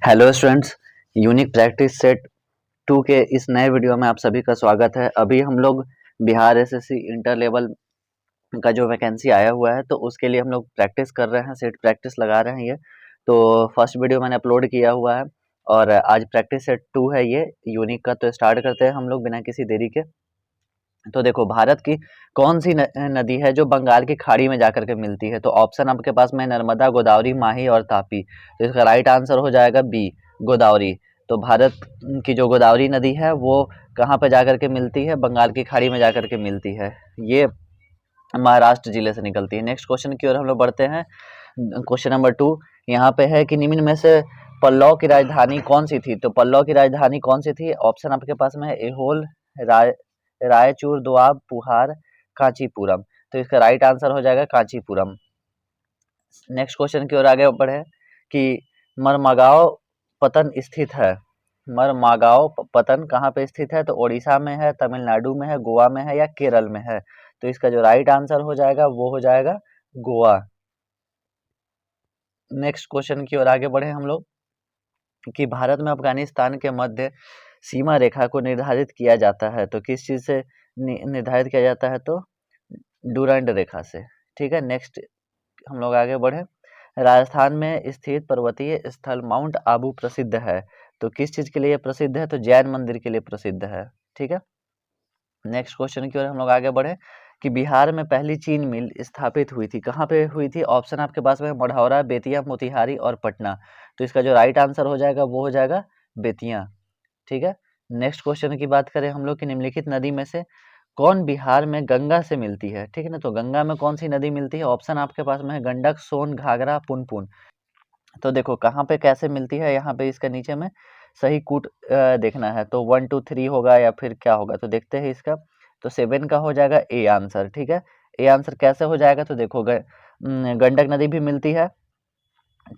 Hello students, unique practice set 2 के इस नए वीडियो में आप सभी का स्वागत है। अभी हम लोग बिहार एसएससी इंटर लेवल का जो वैकेंसी आया हुआ है तो उसके लिए हम लोग प्रैक्टिस कर रहे हैं, सेट प्रैक्टिस लगा रहे हैं। ये तो फर्स्ट वीडियो मैंने अपलोड किया हुआ है और आज प्रैक्टिस सेट 2 है ये यूनिक का। तो स्टार्ट करते हैं हम लोग बिना किसी देरी के। तो देखो, भारत की कौन सी नदी है जो बंगाल की खाड़ी में जाकर के मिलती है? तो ऑप्शन आपके पास में नर्मदा, गोदावरी, माही और तापी। तो इसका राइट आंसर हो जाएगा बी, गोदावरी। तो भारत की जो गोदावरी नदी है वो कहाँ पे जाकर के मिलती है? बंगाल की खाड़ी में जाकर के मिलती है। ये महाराष्ट्र जिले से निकलती है। नेक्स्ट क्वेश्चन की ओर हम लोग बढ़ते हैं। क्वेश्चन नंबर 2 यहाँ पे है कि निम्न में से पल्लव की राजधानी कौन सी थी? तो पल्लव की राजधानी कौन सी थी? ऑप्शन आपके पास में है एहोल, रायचूर, दोआब, पुहार, कांचीपुरम। तो इसका राइट आंसर हो जाएगा कांचीपुरम। नेक्स्ट क्वेश्चन की ओर आगे बढ़े कि मरमागांव पतन स्थित है। मरमागांव पतन कहाँ पे स्थित है? तो ओडिशा में है, तमिलनाडु में है, गोवा में है या केरल में है? तो इसका जो राइट आंसर हो जाएगा वो हो जाएगा गोवा। नेक्स्ट क्वेश्चन की ओर आगे बढ़े हम लोग कि भारत में अफगानिस्तान के मध्य सीमा रेखा को निर्धारित किया जाता है। तो किस चीज से निर्धारित किया जाता है? तो डूरंड रेखा से। ठीक है, नेक्स्ट हम लोग आगे बढ़े। राजस्थान में स्थित पर्वतीय स्थल माउंट आबू प्रसिद्ध है। तो किस चीज के लिए प्रसिद्ध है? तो जैन मंदिर के लिए प्रसिद्ध है। ठीक है, नेक्स्ट क्वेश्चन की ओर हम लोग आगे बढ़े कि बिहार में पहली चीन मिल स्थापित हुई थी। कहाँ पे हुई थी? ऑप्शन आपके पास में मढ़ौरा, बेतिया, मोतिहारी और पटना। तो इसका जो राइट आंसर हो जाएगा वो हो जाएगा बेतिया। ठीक है, नेक्स्ट क्वेश्चन की बात करें हम लोग कि निम्नलिखित नदी में से कौन बिहार में गंगा से मिलती है? ठीक है ना, तो गंगा में कौन सी नदी मिलती है? ऑप्शन आपके पास में है गंडक, सोन, घाघरा, पुनपुन। तो देखो कहाँ पे कैसे मिलती है, यहाँ पे इसका नीचे में सही कूट देखना है। तो 1 2 3 होगा या फिर क्या होगा? तो देखते हैं इसका। तो 7 का हो जाएगा ए आंसर। ठीक है, ए आंसर कैसे हो जाएगा? तो देखो गंडक नदी भी मिलती है,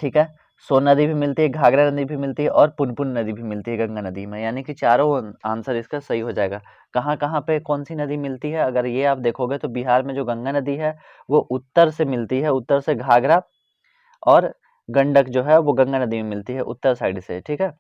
ठीक है, सोन नदी भी मिलती है, घाघरा नदी भी मिलती है और पुनपुन नदी भी मिलती है गंगा नदी में। यानी कि चारों आंसर इसका सही हो जाएगा। कहाँ कहाँ पे कौन सी नदी मिलती है? अगर ये आप देखोगे तो बिहार में जो गंगा नदी है वो उत्तर से मिलती है, उत्तर से घाघरा, और गंडक जो है वो गंगा नदी में मिलती है उत्तर साइड से। ठीक है,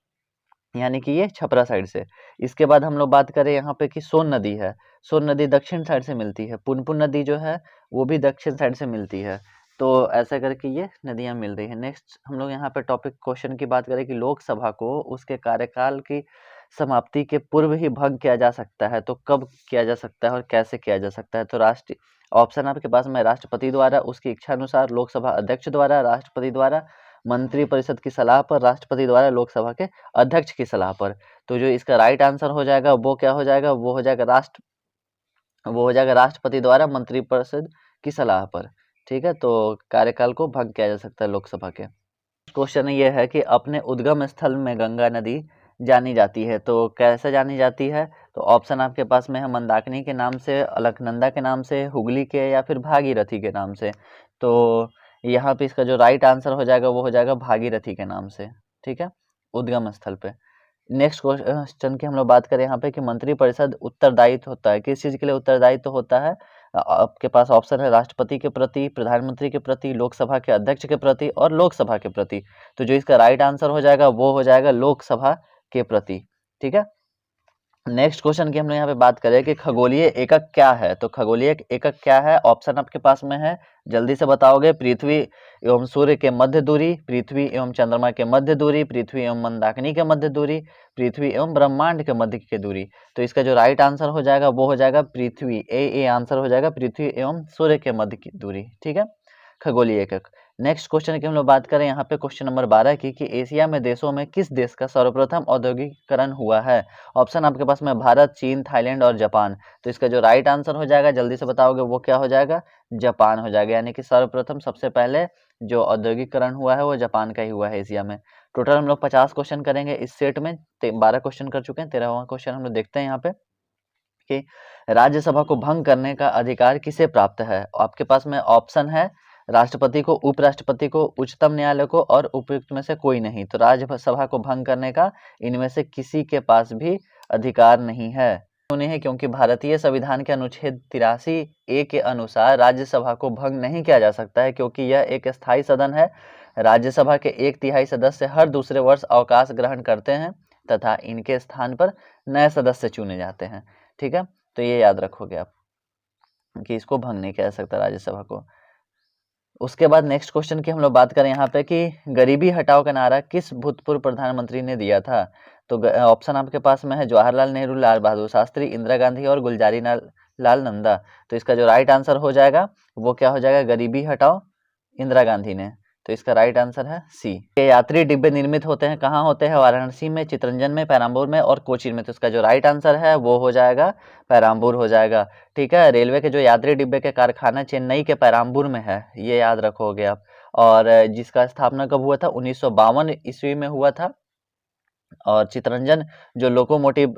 यानी कि ये छपरा साइड से। इसके बाद हम लोग बात करें यहाँ पे कि सोन नदी है, सोन नदी दक्षिण साइड से मिलती है। पुनपुन नदी जो है वो भी दक्षिण साइड से मिलती है। तो ऐसा करके ये नदियां मिल रही है। नेक्स्ट हम लोग यहाँ पे टॉपिक क्वेश्चन की बात करें कि लोकसभा को उसके कार्यकाल की समाप्ति के पूर्व ही भंग किया जा सकता है। तो कब किया जा सकता है और कैसे किया जा सकता है? तो राष्ट्रीय ऑप्शन आपके पास में राष्ट्रपति द्वारा, उसकी इच्छा अनुसार, लोकसभा अध्यक्ष द्वारा, राष्ट्रपति द्वारा, मंत्रिपरिषद की सलाह पर, राष्ट्रपति द्वारा, लोकसभा के अध्यक्ष की सलाह पर। तो जो इसका राइट आंसर हो जाएगा वो क्या हो जाएगा? वो हो जाएगा राष्ट्रपति द्वारा मंत्रिपरिषद की सलाह पर। ठीक है, तो कार्यकाल को भंग किया जा सकता है लोकसभा के। क्वेश्चन ये है कि अपने उद्गम स्थल में गंगा नदी जानी जाती है। तो कैसे जानी जाती है? तो ऑप्शन आपके पास में है मंदाकिनी के नाम से, अलकनंदा के नाम से, हुगली के, या फिर भागीरथी के नाम से। तो यहाँ पे इसका जो राइट आंसर हो जाएगा वो हो जाएगा भागीरथी के नाम से। ठीक है, उद्गम स्थल पे। नेक्स्ट क्वेश्चन की हम लोग बात करें यहाँ पे कि मंत्रिपरिषद उत्तरदायित्व होता है, किस चीज के लिए उत्तरदायित्व होता है? आपके पास ऑप्शन है राष्ट्रपति के प्रति, प्रधानमंत्री के प्रति, लोकसभा के अध्यक्ष के प्रति और लोकसभा के प्रति। तो जो इसका राइट आंसर हो जाएगा वो हो जाएगा लोकसभा के प्रति। ठीक है, नेक्स्ट क्वेश्चन की हम लोग यहाँ पे बात करें कि खगोलीय एकक क्या है। तो खगोलीय एकक क्या है? ऑप्शन आपके पास में है, जल्दी से बताओगे। पृथ्वी एवं सूर्य के मध्य दूरी, पृथ्वी एवं चंद्रमा के मध्य दूरी, पृथ्वी एवं मंदाकिनी के मध्य दूरी, पृथ्वी एवं ब्रह्मांड के मध्य की दूरी। तो इसका जो राइट आंसर हो जाएगा वो हो जाएगा पृथ्वी। ए आंसर हो जाएगा पृथ्वी एवं सूर्य के मध्य की दूरी। ठीक है, खगोलीय एकक। नेक्स्ट क्वेश्चन की हम लोग बात करें यहाँ पे क्वेश्चन नंबर 12 की कि एशिया में देशों में किस देश का सर्वप्रथम औद्योगिकरण हुआ है? ऑप्शन आपके पास में भारत, चीन, थाईलैंड और जापान। तो इसका जो राइट आंसर हो जाएगा, जल्दी से बताओगे, वो क्या हो जाएगा? जापान हो जाएगा। यानी कि सर्वप्रथम सबसे पहले जो औद्योगिकरण हुआ है वो जापान का ही हुआ है एशिया में। टोटल हम लोग 50 क्वेश्चन करेंगे इस सेट में। 12 क्वेश्चन कर चुके हैं, 13वां क्वेश्चन हम लोग देखते हैं यहाँ पे कि राज्यसभा को भंग करने का अधिकार किसे प्राप्त है? आपके पास में ऑप्शन है राष्ट्रपति को, उपराष्ट्रपति को, उच्चतम न्यायालय को और उपयुक्त में से कोई नहीं। तो राज्यसभा को भंग करने का इनमें से किसी के पास भी अधिकार नहीं है। क्यों नहीं है? क्योंकि भारतीय संविधान के अनुच्छेद 83 ए के अनुसार राज्यसभा को भंग नहीं किया जा सकता है, क्योंकि यह एक स्थायी सदन है। राज्यसभा के 1/3 सदस्य हर दूसरे वर्ष अवकाश ग्रहण करते हैं तथा इनके स्थान पर नए सदस्य चुने जाते हैं। ठीक है, तो ये याद रखोगे आप कि इसको भंग नहीं किया जा सकता राज्यसभा को। उसके बाद नेक्स्ट क्वेश्चन की हम लोग बात करें यहाँ पे कि गरीबी हटाओ का नारा किस भूतपूर्व प्रधानमंत्री ने दिया था। तो ऑप्शन आपके पास में है जवाहरलाल नेहरू, लाल बहादुर शास्त्री, इंदिरा गांधी और गुलजारी लाल नंदा। तो इसका जो राइट आंसर हो जाएगा वो क्या हो जाएगा, गरीबी हटाओ इंदिरा गांधी ने। तो इसका राइट आंसर है सी। ये यात्री डिब्बे निर्मित होते हैं कहाँ होते हैं, वाराणसी में, चितरंजन में, पेराम्बूर में और कोचीन में। तो इसका जो राइट आंसर है वो हो जाएगा पेराम्बूर हो जाएगा। ठीक है, रेलवे के जो यात्री डिब्बे के कारखाना चेन्नई के पेराम्बूर में है, ये याद रखोगे आप। और जिसका स्थापना कब हुआ था, 1952 ईस्वी में हुआ था। और चितरंजन जो लोकोमोटिव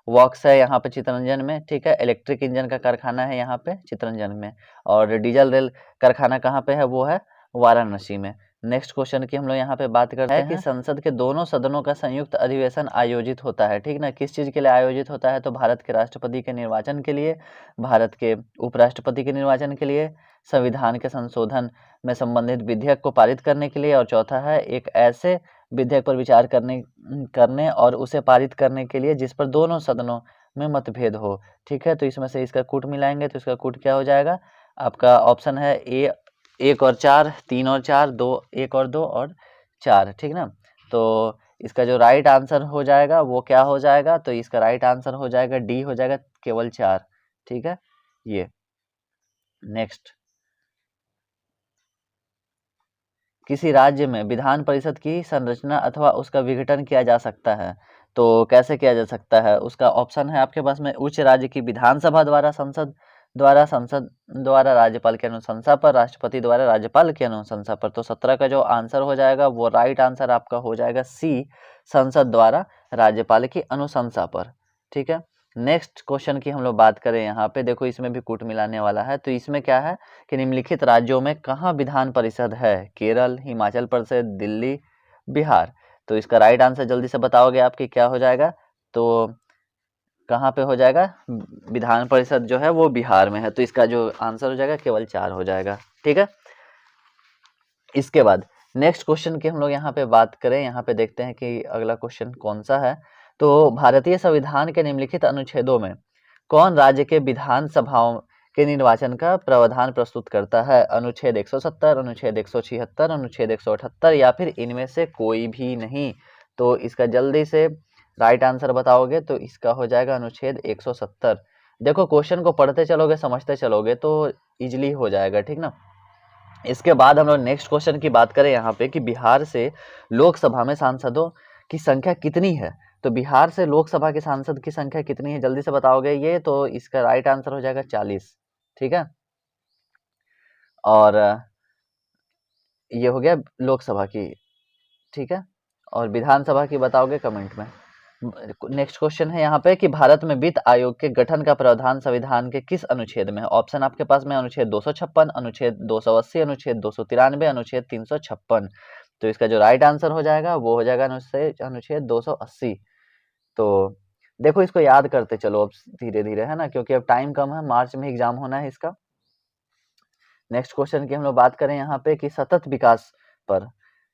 वर्क्स है यहाँ पे चितरंजन में, ठीक है, इलेक्ट्रिक इंजन का कारखाना है यहाँ पे चितरंजन में। और डीजल रेल कारखाना कहाँ पे है, वो है वाराणसी में। नेक्स्ट क्वेश्चन की हम लोग यहाँ पे बात करते हैं कि संसद के दोनों सदनों का संयुक्त अधिवेशन आयोजित होता है। ठीक ना, किस चीज के लिए आयोजित होता है, तो भारत के राष्ट्रपति के निर्वाचन के लिए, भारत के उपराष्ट्रपति के निर्वाचन के लिए, संविधान के संशोधन में संबंधित विधेयक को पारित करने के लिए, और चौथा है एक ऐसे विधेयक पर विचार करने और उसे पारित करने के लिए जिस पर दोनों सदनों में मतभेद हो। ठीक है, तो इसमें से इसका कूट मिलाएंगे तो इसका कूट क्या हो जाएगा, आपका ऑप्शन है ए 1 और 4, 3 और 4, 2 1 और 2 और 4। ठीक ना, तो इसका जो राइट आंसर हो जाएगा वो क्या हो जाएगा, तो इसका राइट आंसर हो जाएगा डी हो जाएगा, केवल 4। ठीक है, ये नेक्स्ट, किसी राज्य में विधान परिषद की संरचना अथवा उसका विघटन किया जा सकता है। तो कैसे किया जा सकता है, उसका ऑप्शन है आपके पास में, उच्च राज्य की विधानसभा द्वारा, संसद द्वारा राज्यपाल की अनुशंसा पर, राष्ट्रपति द्वारा राज्यपाल की अनुशंसा पर। तो 17 का जो आंसर हो जाएगा वो राइट आंसर आपका हो जाएगा सी, संसद द्वारा राज्यपाल की अनुशंसा पर। ठीक है, नेक्स्ट क्वेश्चन की हम लोग बात करें यहाँ पे, देखो इसमें भी कूट मिलाने वाला है। तो इसमें क्या है कि निम्नलिखित राज्यों में कहाँ विधान परिषद है, केरल, हिमाचल प्रदेश, दिल्ली, बिहार। तो इसका राइट आंसर जल्दी से बताओगे आपकी क्या हो जाएगा, तो कहाँ पे हो जाएगा, विधान परिषद जो है वो बिहार में है। तो इसका जो आंसर हो जाएगा केवल 4 हो जाएगा। ठीक है, इसके बाद नेक्स्ट क्वेश्चन की हम लोग यहाँ पे बात करें, यहाँ पे देखते हैं कि अगला क्वेश्चन कौन सा है। तो भारतीय संविधान के निम्नलिखित अनुच्छेदों में कौन राज्य के विधानसभाओं के निर्वाचन का प्रावधान प्रस्तुत करता है, अनुच्छेद 170, अनुच्छेद 176, अनुच्छेद 178 या फिर इनमें से कोई भी नहीं। तो इसका जल्दी से राइट आंसर बताओगे तो इसका हो जाएगा अनुच्छेद 170। देखो क्वेश्चन को पढ़ते चलोगे, समझते चलोगे तो इजिली हो जाएगा। ठीक ना, इसके बाद हम लोग नेक्स्ट क्वेश्चन की बात करें यहाँ पे कि बिहार से लोकसभा में सांसदों की संख्या कितनी है। तो बिहार से लोकसभा के सांसद की संख्या कितनी है, जल्दी से बताओगे ये, तो इसका राइट आंसर हो जाएगा 40। ठीक है, और ये हो गया लोकसभा की। ठीक है, और विधानसभा की बताओगे कमेंट में। नेक्स्ट क्वेश्चन है यहाँ पे कि भारत में वित्त आयोग के गठन का प्रावधान संविधान के किस अनुच्छेद में है। ऑप्शन आपके पास में अनुच्छेद 256, अनुच्छेद 280, अनुच्छेद 293, अनुच्छेद 356। तो इसका जो राइट आंसर हो जाएगा वो हो जाएगा अनुच्छेद 280। तो देखो इसको याद करते चलो अब धीरे धीरे, है ना, क्योंकि अब टाइम कम है, मार्च में एग्जाम होना है इसका। नेक्स्ट क्वेश्चन की हम लोग बात करें यहाँ पे कि सतत विकास पर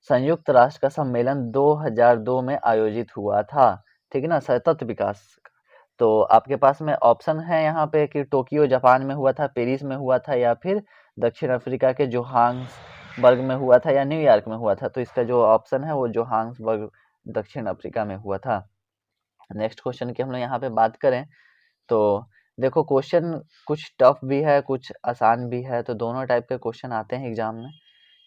संयुक्त राष्ट्र का सम्मेलन 2002 में आयोजित हुआ था। ठीक है ना, सतत विकास। तो आपके पास में ऑप्शन है यहाँ पे कि टोक्यो जापान में हुआ था, पेरिस में हुआ था, या फिर दक्षिण अफ्रीका के जोहान्सबर्ग में हुआ था, या न्यूयॉर्क में हुआ था। तो इसका जो ऑप्शन है वो जोहान्सबर्ग दक्षिण अफ्रीका में हुआ था। नेक्स्ट क्वेश्चन की हम लोग यहाँ पे बात करें तो देखो क्वेश्चन कुछ टफ भी है कुछ आसान भी है, तो दोनों टाइप के क्वेश्चन आते हैं एग्जाम में।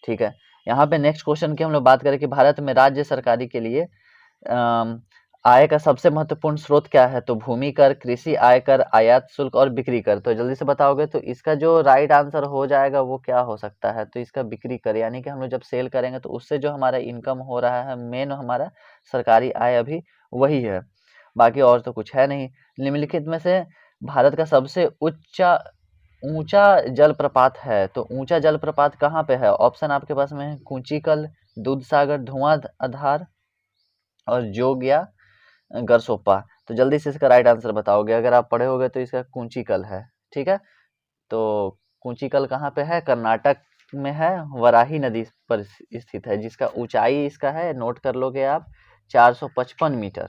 ठीक है, यहाँ पे नेक्स्ट क्वेश्चन की हम लोग बात करें कि भारत में राज्य सरकारी के लिए आय का सबसे महत्वपूर्ण स्रोत क्या है। तो भूमि कर, कृषि आय कर, आयात शुल्क और बिक्री कर। तो जल्दी से बताओगे तो इसका जो राइट आंसर हो जाएगा वो क्या हो सकता है, तो इसका बिक्री कर, यानी कि हम लोग जब सेल करेंगे तो उससे जो हमारा इनकम हो रहा है, मेन हमारा सरकारी आय अभी वही है, बाकी और तो कुछ है नहीं। निम्नलिखित में से भारत का सबसे ऊंचा जलप्रपात है, तो ऊंचा जलप्रपात कहाँ पे है। ऑप्शन आपके पास में है कूंचिकल, दूधसागर, धुआंधार और जोग या गरसोप्पा। तो जल्दी से इसका राइट आंसर बताओगे, अगर आप पढ़े होगे तो इसका कूंचिकल है। ठीक है, तो कूंचिकल कहाँ पे है, कर्नाटक में है, वराही नदी पर स्थित है, जिसका ऊंचाई इसका है, नोट कर लोगे आप, 455 मीटर।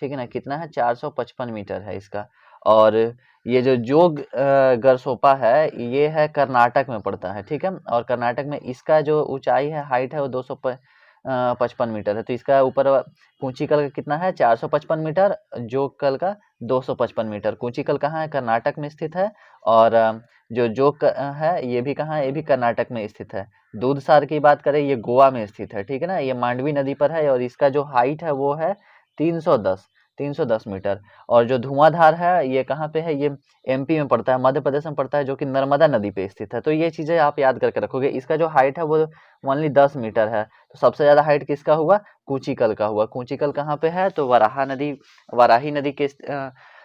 ठीक है ना, कितना है, 455 मीटर है इसका। और ये जो जोग गरसोपा है, ये है कर्नाटक में पड़ता है। ठीक है, और कर्नाटक में इसका जो ऊंचाई है, हाइट है, वो 255 मीटर है। तो इसका ऊपर कूचिकल का कितना है, 455 मीटर, जोगकल का 255 मीटर। कूचिकल कहाँ है, कर्नाटक में स्थित है। और जो जोग है, ये भी कहाँ है, ये भी कर्नाटक में स्थित है। दूधसार की बात करें, ये गोवा में स्थित है। ठीक है ना, ये मांडवी नदी पर है, और इसका जो हाइट है वो है 310 मीटर। और जो धुआंधार है, ये कहाँ पे है, ये एमपी में पड़ता है, मध्य प्रदेश में पड़ता है, जो कि नर्मदा नदी पे स्थित है। तो ये चीजें आप याद करके रखोगे। इसका जो हाइट है वो ओनली 10 मीटर है। तो सबसे ज्यादा हाइट किसका हुआ, कूचिकल का हुआ। कूचिकल कहाँ पे है, तो वाराही नदी के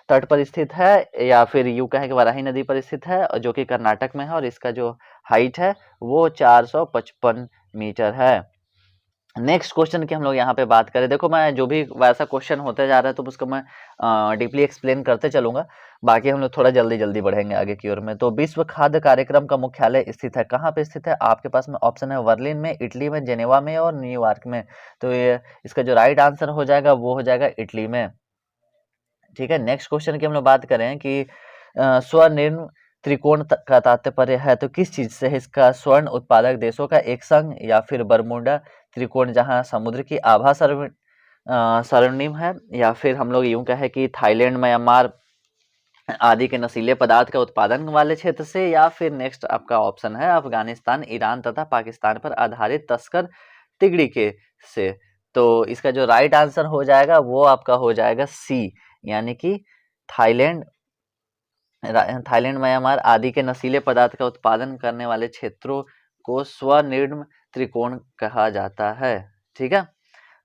तट पर स्थित है, या फिर यूं कहें कि वाराही नदी पर स्थित है, जो कि कर्नाटक में है। और इसका जो हाइट है वो 455 मीटर है। नेक्स्ट क्वेश्चन की हम लोग यहाँ पे बात करें, देखो मैं जो भी वैसा क्वेश्चन होते जा रहा है तो उसको मैं डीपली एक्सप्लेन करते चलूंगा। बाकी हम लोग थोड़ा जल्दी जल्दी बढ़ेंगे आगे की ओर में। तो विश्व खाद्य कार्यक्रम का मुख्यालय स्थित है, कहाँ पे स्थित है, आपके पास में ऑप्शन है, बर्लिन में, इटली में, जेनेवा में और न्यूयॉर्क में। तो ये इसका जो राइट आंसर हो जाएगा वो हो जाएगा इटली में। ठीक है, नेक्स्ट क्वेश्चन की हम लोग बात करें कि स्वनिर्मित त्रिकोण का तात्पर्य है, तो किस चीज से है इसका, स्वर्ण उत्पादक देशों का एक संघ, या फिर बरमूडा त्रिकोण जहां समुद्र की आभा स्वर्णिम है, या फिर हम लोग यूं कहें कि थाईलैंड, म्यांमार आदि के नशीले पदार्थ का उत्पादन वाले क्षेत्र से, या फिर नेक्स्ट आपका ऑप्शन है अफगानिस्तान, ईरान तथा पाकिस्तान पर आधारित तस्कर तिगड़ी के से। तो इसका जो राइट आंसर हो जाएगा वो आपका हो जाएगा सी, यानी कि थाईलैंड, म्यांमार आदि के नशीले पदार्थ का उत्पादन करने वाले क्षेत्रों को स्वनिर्मित त्रिकोण कहा जाता है। ठीक है,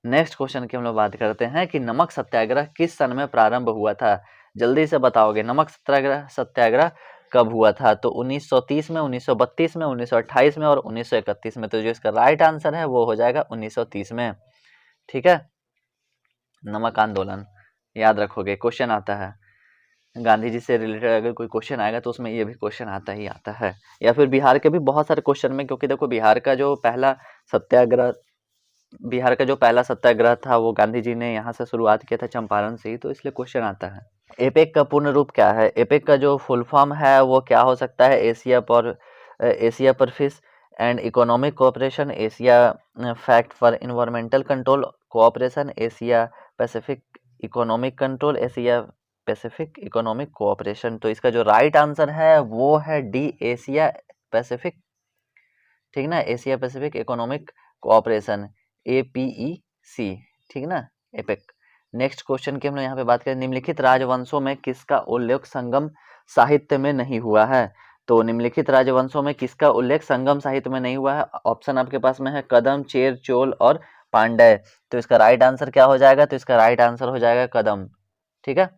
नेक्स्ट क्वेश्चन की हम लोग बात करते हैं कि नमक सत्याग्रह किस सन में प्रारंभ हुआ था। जल्दी से बताओगे, नमक सत्याग्रह कब हुआ था, तो 1930 में, 1932 में, 1928 में और 1931 में। तो जो इसका राइट आंसर है वो हो जाएगा 1930 में। ठीक है, नमक आंदोलन याद रखोगे, क्वेश्चन आता है गांधी जी से रिलेटेड, अगर कोई क्वेश्चन आएगा तो उसमें ये भी क्वेश्चन आता ही आता है, या फिर बिहार के भी बहुत सारे क्वेश्चन में, क्योंकि देखो बिहार का जो पहला सत्याग्रह था वो गांधी जी ने यहाँ से शुरुआत किया था, चंपारण से ही, तो इसलिए क्वेश्चन आता है। एपेक का पूर्ण रूप क्या है, एपेक का जो फुल फॉर्म है वो क्या हो सकता है, Asia Pacific and economic cooperation, Asia fact for environmental control cooperation, Asia Pacific economic control, Asia Pacific economic cooperation. तो इसका जो राइट आंसर है वो है डी, एशिया पैसिफिक। ठीक ना, Asia Pacific economic cooperation, APEC। ठीक ना, एपेक। नेक्स्ट क्वेश्चन की हम लोग यहाँ पे बात करें, निम्नलिखित राजवंशों में किसका उल्लेख संगम साहित्य में नहीं हुआ है। तो निम्नलिखित राजवंशों में किसका उल्लेख संगम साहित्य में नहीं हुआ है, ऑप्शन आपके पास में है कदम, चेर, चोल और पांड्य। तो इसका राइट आंसर क्या हो जाएगा, तो इसका राइट आंसर हो जाएगा कदम। ठीक है,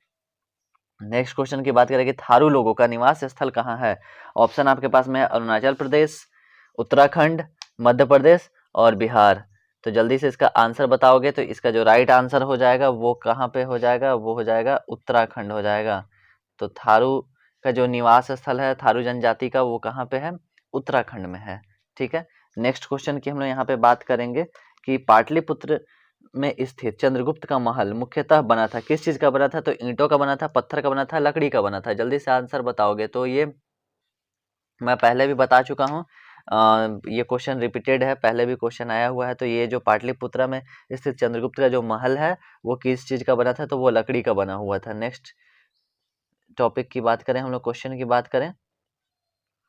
नेक्स्ट क्वेश्चन की बात करें कि थारू लोगों का निवास स्थल कहाँ है, ऑप्शन आपके पास में अरुणाचल प्रदेश, उत्तराखंड, मध्य प्रदेश और बिहार। तो जल्दी से इसका आंसर बताओगे तो इसका जो राइट आंसर हो जाएगा वो कहाँ पे हो जाएगा, वो हो जाएगा उत्तराखंड हो जाएगा। तो थारू का जो निवास स्थल है थारू जनजाति का, वो कहाँ पे है, उत्तराखंड में है। ठीक है, नेक्स्ट क्वेश्चन की हम लोग यहाँ पे बात करेंगे कि पाटलिपुत्र में स्थित चंद्रगुप्त का महल मुख्यतः बना था, किस चीज का बना था, तो ईंटों का बना था, पत्थर का बना था, लकड़ी का बना था। जल्दी से आंसर बताओगे, तो ये मैं पहले भी बता चुका हूँ, ये क्वेश्चन रिपीटेड है, पहले भी क्वेश्चन आया हुआ है। तो ये जो पाटलिपुत्र में स्थित चंद्रगुप्त का जो महल है वो किस चीज का बना था, तो वो लकड़ी का बना हुआ था। नेक्स्ट टॉपिक की बात करें हम लोग, क्वेश्चन की बात करें,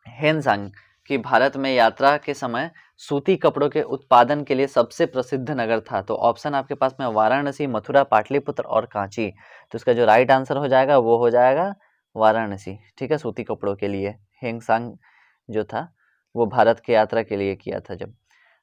हेनसांग की भारत में यात्रा के समय सूती कपड़ों के उत्पादन के लिए सबसे प्रसिद्ध नगर था। तो ऑप्शन आपके पास में वाराणसी, मथुरा, पाटलिपुत्र और कांची। तो इसका जो राइट आंसर हो जाएगा वो हो जाएगा वाराणसी। ठीक है, सूती कपड़ों के लिए हेनसांग जो था वो भारत की यात्रा के लिए किया था जब।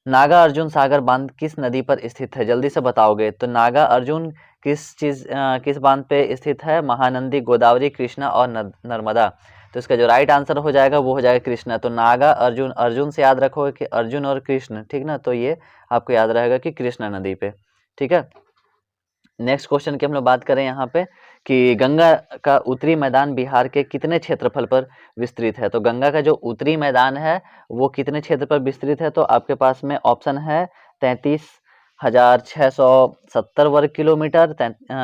नागा अर्जुन सागर बांध किस नदी पर स्थित है, जल्दी से बताओगे, तो नागा अर्जुन किस बांध पे स्थित है, महानंदी, गोदावरी, कृष्णा और नर्मदा। तो इसका जो राइट आंसर हो जाएगा वो हो जाएगा कृष्णा। तो नागा अर्जुन, अर्जुन से याद रखोगे कि अर्जुन और कृष्ण, ठीक ना, तो ये आपको याद रहेगा कि कृष्णा नदी पे। ठीक है, नेक्स्ट क्वेश्चन की हम लोग बात करें यहाँ पे कि गंगा का उत्तरी मैदान बिहार के कितने क्षेत्रफल पर विस्तृत है। तो गंगा का जो उत्तरी मैदान है वो कितने क्षेत्र पर विस्तृत है, तो आपके पास में ऑप्शन है 33,670 वर्ग किलोमीटर,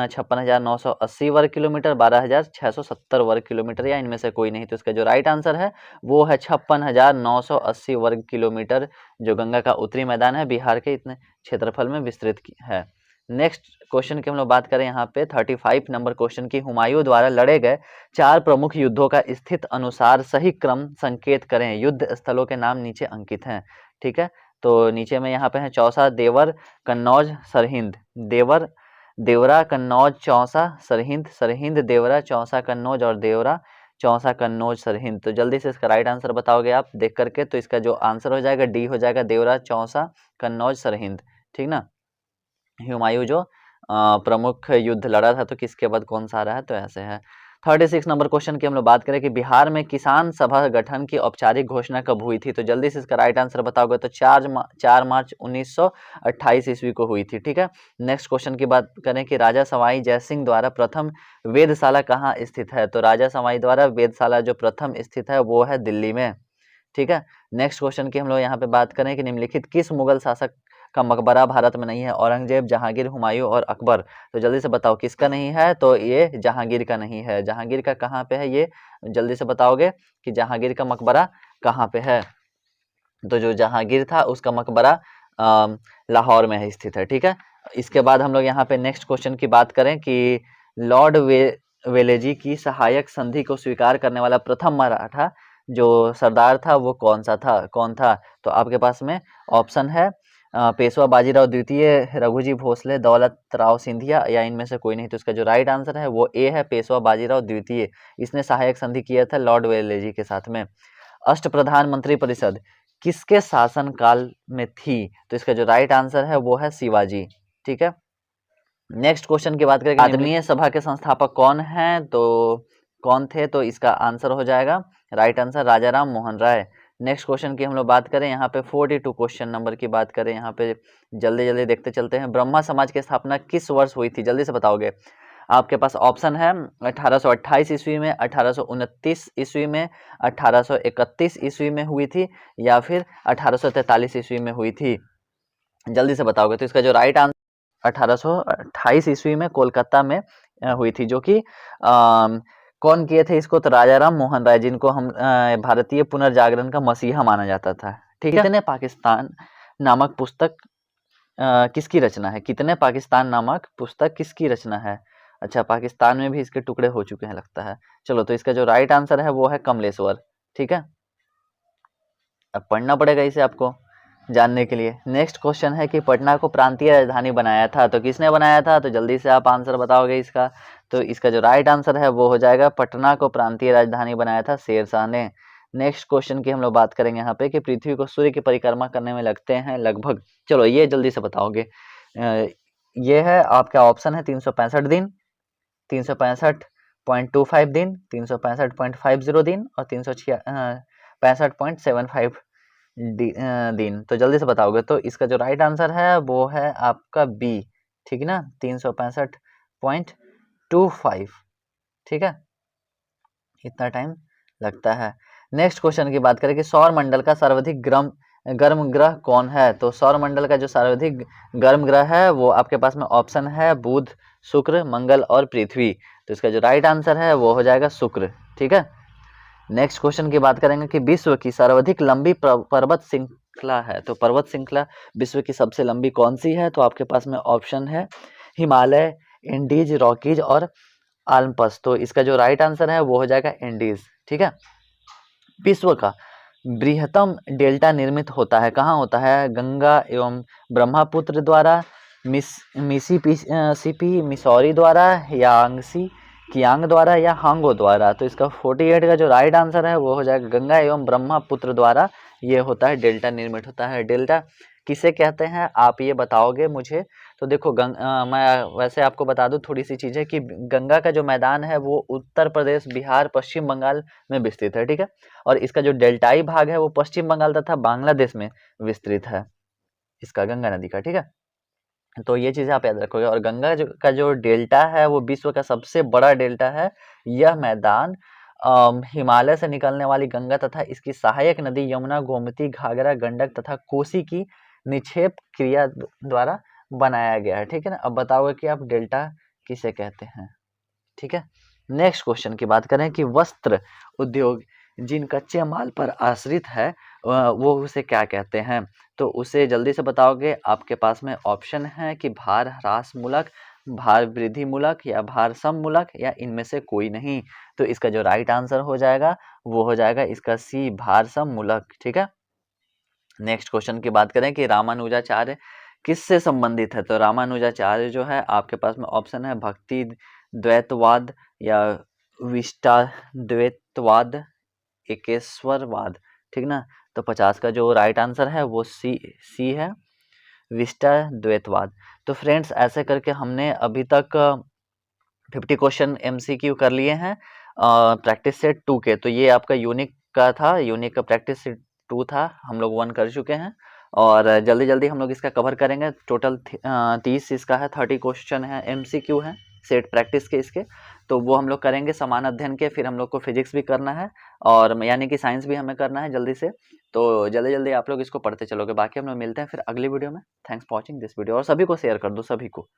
56,980 वर्ग किलोमीटर, 12,670 वर्ग किलोमीटर, या इनमें से कोई नहीं। तो इसका जो राइट आंसर है वो है 56,980 वर्ग किलोमीटर, जो गंगा का उत्तरी मैदान है बिहार के इतने क्षेत्रफल में विस्तृत है। नेक्स्ट क्वेश्चन की हम लोग बात करें यहाँ पे 35 नंबर क्वेश्चन की, हुमायूं द्वारा लड़े गए 4 प्रमुख युद्धों का स्थित अनुसार सही क्रम संकेत करें। युद्ध स्थलों के नाम नीचे अंकित हैं, ठीक है। तो नीचे में यहाँ पे है चौसा, देवर, कन्नौज, सरहिंद। देवर, देवरा, कन्नौज, चौसा, सरहिंद, सरहिंद, देवरा, चौसा, कन्नौज, और देवरा, चौसा, कन्नौज, सरहिंद। तो जल्दी से इसका राइट आंसर बताओगे आप देख करके। तो इसका जो आंसर हो जाएगा डी हो जाएगा, देवरा, चौसा, कन्नौज, सरहिंद, ठीक ना। हुमायूं जो प्रमुख युद्ध लड़ा था, तो किसके बाद कौन सा आ रहा है, तो ऐसे है। 36 नंबर क्वेश्चन की हम लोग बात करें कि बिहार में किसान सभा गठन की औपचारिक घोषणा कब हुई थी। तो जल्दी से इसका राइट आंसर बताओगे तो 4 मार्च 1928 ईस्वी को हुई थी, ठीक है। नेक्स्ट क्वेश्चन की बात करें कि राजा सवाई जयसिंह द्वारा प्रथम वेधशाला कहाँ स्थित है। तो राजा सवाई द्वारा वेधशाला जो प्रथम स्थित है वो है दिल्ली में, ठीक है। नेक्स्ट क्वेश्चन की हम लोग यहाँ पे बात करें कि निम्नलिखित किस मुगल शासक का मकबरा भारत में नहीं है। औरंगजेब, जहांगीर, हुमायूं और अकबर। तो जल्दी से बताओ किसका नहीं है, तो ये जहांगीर का नहीं है। जहांगीर का कहाँ पे है, ये जल्दी से बताओगे कि जहांगीर का मकबरा कहाँ पे है। तो जो जहांगीर था उसका मकबरा लाहौर में है स्थित है, ठीक है। इसके बाद हम लोग यहाँ पे नेक्स्ट क्वेश्चन की बात करें कि लॉर्ड वेलेजी की सहायक संधि को स्वीकार करने वाला प्रथम मराठा जो सरदार था वो कौन था। तो आपके पास में ऑप्शन है पेशवा बाजीराव द्वितीय, रघुजी भोसले, दौलत राव सिंधिया, या इनमें से कोई नहीं। तो इसका जो राइट आंसर है वो ए है, पेशवा बाजीराव द्वितीय। इसने सहायक संधि किया था लॉर्ड वेलेजी के साथ में। अष्टप्रधान मंत्री परिषद किसके शासन काल में थी। तो इसका जो राइट आंसर है वो है शिवाजी, ठीक है। नेक्स्ट क्वेश्चन की बात करें आदरणीय सभा के संस्थापक कौन हैं, तो कौन थे। तो इसका आंसर हो जाएगा right answer Rajaram Mohan Roy. Next question की हम लोग बात करें यहाँ पे 42 क्वेश्चन नंबर की बात करें, यहाँ पे जल्दी जल्दी देखते चलते हैं। ब्रह्मा समाज की स्थापना किस वर्ष हुई थी, जल्दी से बताओगे। आपके पास ऑप्शन है 1828 ईस्वी में, 1829 ईस्वी में, 1831 ईस्वी में हुई थी, या फिर 1843 ईस्वी में हुई थी। जल्दी से बताओगे। तो इसका जो राइट आंसर 1828 ईस्वी में कोलकाता में हुई थी, जो कि कौन किए थे इसको, तो राजाराम मोहन राय, जिनको हम भारतीय पुनर्जागरण का मसीहा माना जाता था, ठीक है। कितने पाकिस्तान नामक पुस्तक किसकी रचना है। कितने पाकिस्तान नामक पुस्तक किसकी रचना है। अच्छा, पाकिस्तान में भी इसके टुकड़े हो चुके हैं लगता है। चलो, तो इसका जो राइट आंसर है वो है कमलेश्वर, ठीक है। अब पढ़ना पड़ेगा इसे आपको जानने के लिए। नेक्स्ट क्वेश्चन है कि पटना को प्रांतीय राजधानी बनाया था, तो किसने बनाया था। तो जल्दी से आप आंसर बताओगे इसका। तो इसका जो राइट आंसर है वो हो जाएगा पटना को प्रांतीय राजधानी बनाया था शेरशाह ने। नेक्स्ट क्वेश्चन की हम लोग बात करेंगे यहाँ पे कि पृथ्वी को सूर्य की परिक्रमा करने में लगते हैं लगभग, चलो ये जल्दी से बताओगे। ये है आपका ऑप्शन है 365 दिन, 365.25 दिन, 365.50 दिन, और 365.75 दिन। तो जल्दी से बताओगे। तो इसका जो राइट आंसर है वो है आपका बी, ठीक है ना, 365.25, ठीक है। इतना टाइम लगता है। नेक्स्ट क्वेश्चन की बात करें कि सौर मंडल का सर्वाधिक गर्म ग्रह कौन है। तो सौर मंडल का जो सर्वाधिक गर्म ग्रह है वो आपके पास में ऑप्शन है बुध, शुक्र, मंगल और पृथ्वी। तो इसका जो राइट आंसर है वो हो जाएगा शुक्र, ठीक है। नेक्स्ट क्वेश्चन की बात करेंगे कि विश्व की सर्वाधिक लंबी पर्वत श्रृंखला है। तो पर्वत श्रृंखला विश्व की सबसे लंबी कौन सी है। तो आपके पास में ऑप्शन है हिमालय, एंडीज, रॉकीज और आल्प्स। तो इसका जो राइट आंसर है वो हो जाएगा एंडीज, ठीक है। विश्व का बृहत्तम डेल्टा निर्मित होता है कहाँ होता है, गंगा एवं ब्रह्मपुत्र द्वारा, मिसिसिपी मिसौरी द्वारा, यांगसी कियांग द्वारा, या हांगो द्वारा। तो इसका 48 का जो राइट आंसर है वो हो जाएगा गंगा एवं ब्रह्मपुत्र द्वारा ये होता है डेल्टा निर्मित होता है। डेल्टा किसे कहते हैं आप ये बताओगे मुझे। तो देखो मैं वैसे आपको बता दूं थोड़ी सी चीज़ें कि गंगा का जो मैदान है वो उत्तर प्रदेश, बिहार, पश्चिम बंगाल में विस्तृत है, ठीक है। और इसका जो डेल्टाई भाग है वो पश्चिम बंगाल तथा बांग्लादेश में विस्तृत है, इसका गंगा नदी का, ठीक है। तो ये चीज़ें आप याद रखोगे। और गंगा का जो डेल्टा है वो विश्व का सबसे बड़ा डेल्टा है। यह मैदान हिमालय से निकलने वाली गंगा तथा इसकी सहायक नदी यमुना, गोमती, घाघरा, गंडक तथा कोसी की निक्षेप क्रिया द्वारा बनाया गया है। ठीक है ना। अब बताओगे कि आप डेल्टा किसे कहते हैं। ठीक है। नेक्स्ट क्वेश्चन की बात करें कि वस्त्र उद्योग जिन कच्चे माल पर आश्रित है वो उसे क्या कहते हैं। तो उसे जल्दी से बताओगे। आपके पास में ऑप्शन है कि भार ह्रास मूलक, भार वृद्धि मूलक या भार सम मूलक या इनमें से कोई नहीं। तो इसका जो राइट आंसर हो जाएगा वो हो जाएगा इसका सी, भार सम मूलक। ठीक है। नेक्स्ट क्वेश्चन की बात करें कि रामानुजाचार्य किससे संबंधित है। तो रामानुजाचार्य जो है आपके पास में ऑप्शन है भक्ति द्वैतवाद या विष्टा द्वैतवाद, एकेश्वरवाद। ठीक ना। तो 50 का जो राइट आंसर है वो सी है, विष्टा द्वैतवाद। तो फ्रेंड्स ऐसे करके हमने अभी तक 50 क्वेश्चन MCQ कर लिए हैं प्रैक्टिस सेट 2 के। तो ये आपका यूनिक का था, यूनिक का प्रैक्टिस सेट 2 था, हम लोग 1 कर चुके हैं और जल्दी जल्दी हम लोग इसका कवर करेंगे। टोटल 30 इसका है, 30 क्वेश्चन है, MCQ है सेट प्रैक्टिस के इसके। तो वो हम लोग करेंगे समान अध्ययन के। फिर हम लोग को फिजिक्स भी करना है और यानी कि साइंस भी हमें करना है जल्दी से। तो जल्दी जल्दी आप लोग इसको पढ़ते चलोगे। बाकी हम लोग मिलते हैं फिर अगली वीडियो में। Thanks for watching this video और सभी को शेयर कर दो, सभी को।